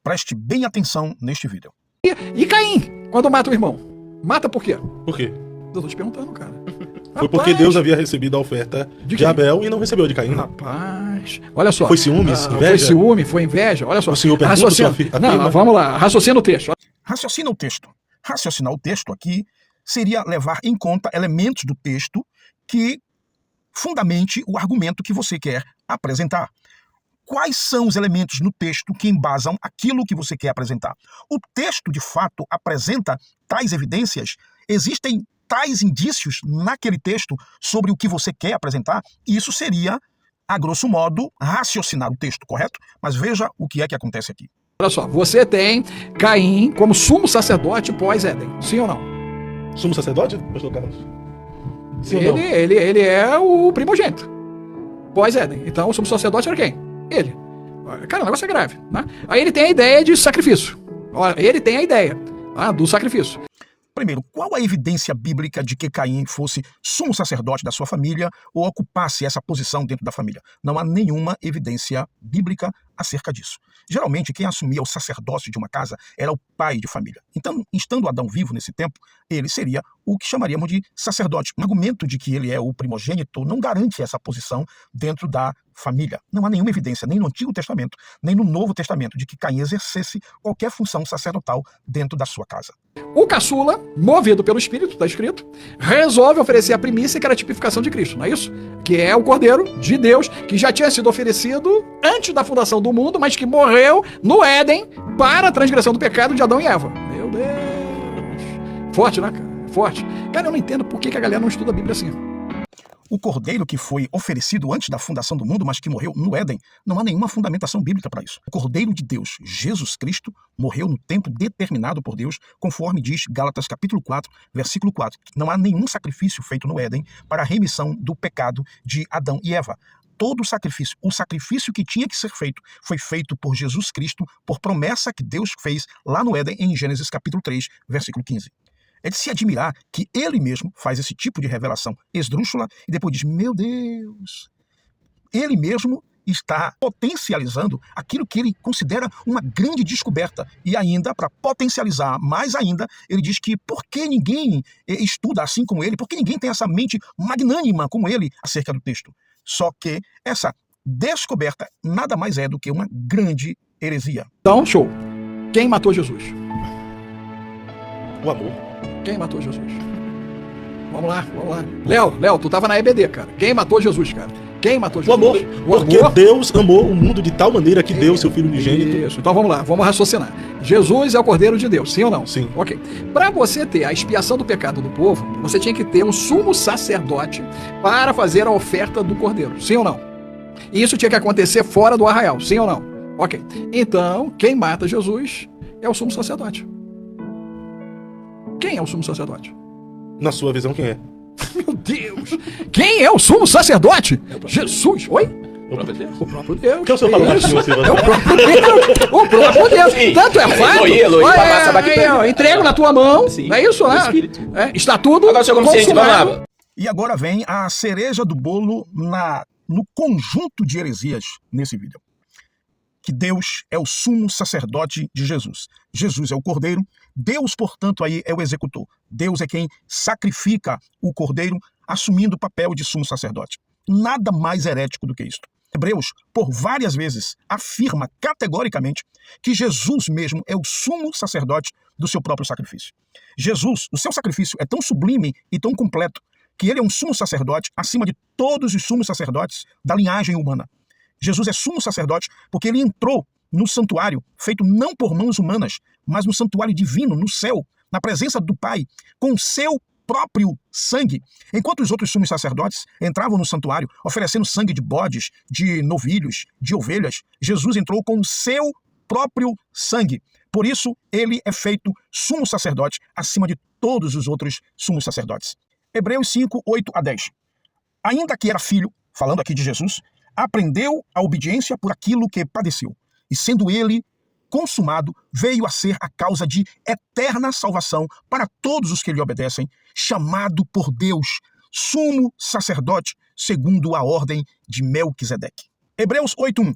Preste bem atenção neste vídeo. E Caim, quando mata o irmão? Mata por quê? Por quê? Eu tô te perguntando, cara. Foi porque Deus havia recebido a oferta de Abel e não recebeu de Caim. Rapaz, olha só. Foi ciúmes, inveja? Foi ciúme, foi inveja. Olha só. O senhor pergunta Raciocina. sua filha. Não, vamos lá. Raciocina o texto. Raciocina o texto. Raciocinar o texto aqui seria levar em conta elementos do texto que fundamente o argumento que você quer apresentar. Quais são os elementos no texto que embasam aquilo que você quer apresentar? O texto, de fato, apresenta tais evidências? Existem tais indícios naquele texto sobre o que você quer apresentar? Isso seria, a grosso modo, raciocinar o texto, correto? Mas veja o que é que acontece aqui. Olha só, você tem Caim como sumo sacerdote pós-Éden, sim ou não? Sumo sacerdote, pastor Carlos? Sim Ele é o primogênito, pós-Éden. Então o sumo sacerdote era quem? Ele. Cara, o negócio é grave, né? Aí ele tem a ideia de sacrifício. Olha, ele tem a ideia do sacrifício. Primeiro, qual a evidência bíblica de que Caim fosse sumo sacerdote da sua família ou ocupasse essa posição dentro da família? Não há nenhuma evidência bíblica acerca disso. Geralmente, quem assumia o sacerdócio de uma casa era o pai de família. Então, estando Adão vivo nesse tempo, ele seria o que chamaríamos de sacerdote. O argumento de que ele é o primogênito não garante essa posição dentro da família. Não há nenhuma evidência, nem no Antigo Testamento, nem no Novo Testamento, de que Caim exercesse qualquer função sacerdotal dentro da sua casa. O caçula, movido pelo Espírito, está escrito, resolve oferecer a primícia, que era a tipificação de Cristo, não é isso? Que é o Cordeiro de Deus, que já tinha sido oferecido antes da fundação do mundo, mas que morreu no Éden para a transgressão do pecado de Adão e Eva. Meu Deus! Forte, né, cara? Forte. Cara, eu não entendo por que a galera não estuda a Bíblia assim. O cordeiro que foi oferecido antes da fundação do mundo, mas que morreu no Éden, não há nenhuma fundamentação bíblica para isso. O cordeiro de Deus, Jesus Cristo, morreu no tempo determinado por Deus, conforme diz Gálatas capítulo 4, versículo 4. Não há nenhum sacrifício feito no Éden para a remissão do pecado de Adão e Eva. Todo o sacrifício que tinha que ser feito, foi feito por Jesus Cristo, por promessa que Deus fez lá no Éden, em Gênesis capítulo 3, versículo 15. É de se admirar que ele mesmo faz esse tipo de revelação esdrúxula e depois diz, meu Deus, ele mesmo está potencializando aquilo que ele considera uma grande descoberta. E ainda, para potencializar mais ainda, ele diz que por que ninguém estuda assim como ele, por que ninguém tem essa mente magnânima como ele acerca do texto? Só que essa descoberta nada mais é do que uma grande heresia. Então, show. Quem matou Jesus? O amor. Quem matou Jesus? Vamos lá. Léo, tu tava na EBD, cara. Quem matou Jesus, cara? Quem matou Jesus? O amor. Porque Deus amou o mundo de tal maneira que deu seu Filho unigênito. Isso. Então vamos lá, vamos raciocinar. Jesus é o Cordeiro de Deus, sim ou não? Sim. Ok. Para você ter a expiação do pecado do povo, você tinha que ter um sumo sacerdote para fazer a oferta do Cordeiro, sim ou não? E isso tinha que acontecer fora do arraial, sim ou não? Ok. Então, quem mata Jesus é o sumo sacerdote. Quem é o sumo sacerdote? Na sua visão, quem é? Meu Deus! Quem é o sumo sacerdote? Jesus! Oi? O próprio Deus. O próprio Deus. O que o senhor falou baixinho, você? É o próprio Deus. O próprio Deus. Sim. Tanto é fato. Entrego na tua mão. Sim. Não é isso, né? Está tudo Agora, senhor consciente, vamos consumado. lá. E agora vem a cereja do bolo no conjunto de heresias nesse vídeo. Que Deus é o sumo sacerdote de Jesus. Jesus é o cordeiro. Deus, portanto, aí é o executor. Deus é quem sacrifica o cordeiro, assumindo o papel de sumo sacerdote. Nada mais herético do que isto. Hebreus, por várias vezes, afirma categoricamente que Jesus mesmo é o sumo sacerdote do seu próprio sacrifício. Jesus, o seu sacrifício é tão sublime e tão completo que ele é um sumo sacerdote acima de todos os sumos sacerdotes da linhagem humana. Jesus é sumo sacerdote porque ele entrou no santuário, feito não por mãos humanas, mas no santuário divino, no céu, na presença do Pai, com o seu próprio sangue. Enquanto os outros sumos sacerdotes entravam no santuário oferecendo sangue de bodes, de novilhos, de ovelhas, Jesus entrou com o seu próprio sangue. Por isso, ele é feito sumo sacerdote acima de todos os outros sumos sacerdotes. Hebreus 5, 8 a 10. Ainda que era filho, falando aqui de Jesus, aprendeu a obediência por aquilo que padeceu. E sendo ele consumado, veio a ser a causa de eterna salvação para todos os que lhe obedecem, chamado por Deus, sumo sacerdote, segundo a ordem de Melquisedeque. Hebreus 8:1.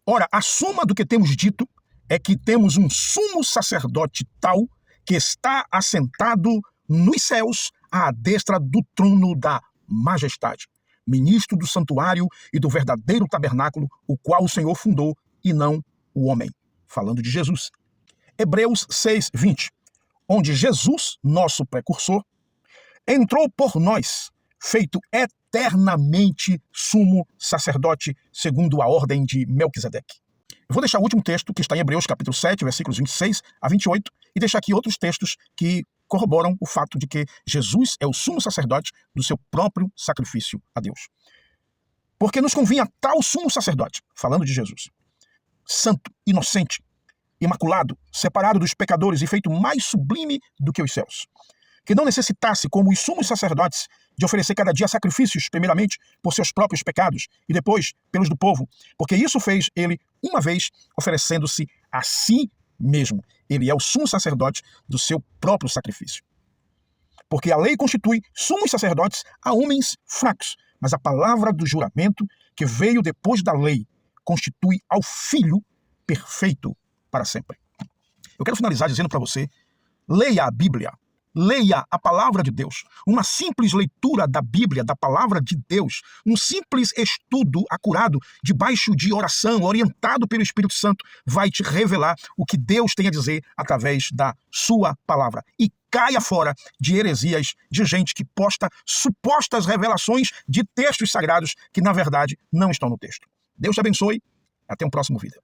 Ora, a suma do que temos dito é que temos um sumo sacerdote tal que está assentado nos céus à destra do trono da majestade, ministro do santuário e do verdadeiro tabernáculo, o qual o Senhor fundou e não o homem. Falando de Jesus. Hebreus 6:20, onde Jesus, nosso precursor, entrou por nós, feito eternamente sumo sacerdote, segundo a ordem de Melquisedeque. Eu vou deixar o último texto, que está em Hebreus capítulo 7, versículos 26 a 28, e deixar aqui outros textos que corroboram o fato de que Jesus é o sumo sacerdote do seu próprio sacrifício a Deus. Porque nos convinha tal sumo sacerdote, falando de Jesus, santo, inocente, imaculado, separado dos pecadores e feito mais sublime do que os céus, que não necessitasse, como os sumos sacerdotes, de oferecer cada dia sacrifícios, primeiramente por seus próprios pecados e depois pelos do povo, porque isso fez ele uma vez, oferecendo-se a si mesmo. Ele é o sumo sacerdote do seu próprio sacrifício. Porque a lei constitui sumos sacerdotes a homens fracos, mas a palavra do juramento, que veio depois da lei, constitui ao Filho perfeito para sempre. Eu quero finalizar dizendo para você, leia a Bíblia, leia a palavra de Deus. Uma simples leitura da Bíblia, da palavra de Deus, um simples estudo acurado, debaixo de oração, orientado pelo Espírito Santo, vai te revelar o que Deus tem a dizer através da sua palavra. E caia fora de heresias de gente que posta supostas revelações de textos sagrados que, na verdade, não estão no texto. Deus te abençoe. Até um próximo vídeo.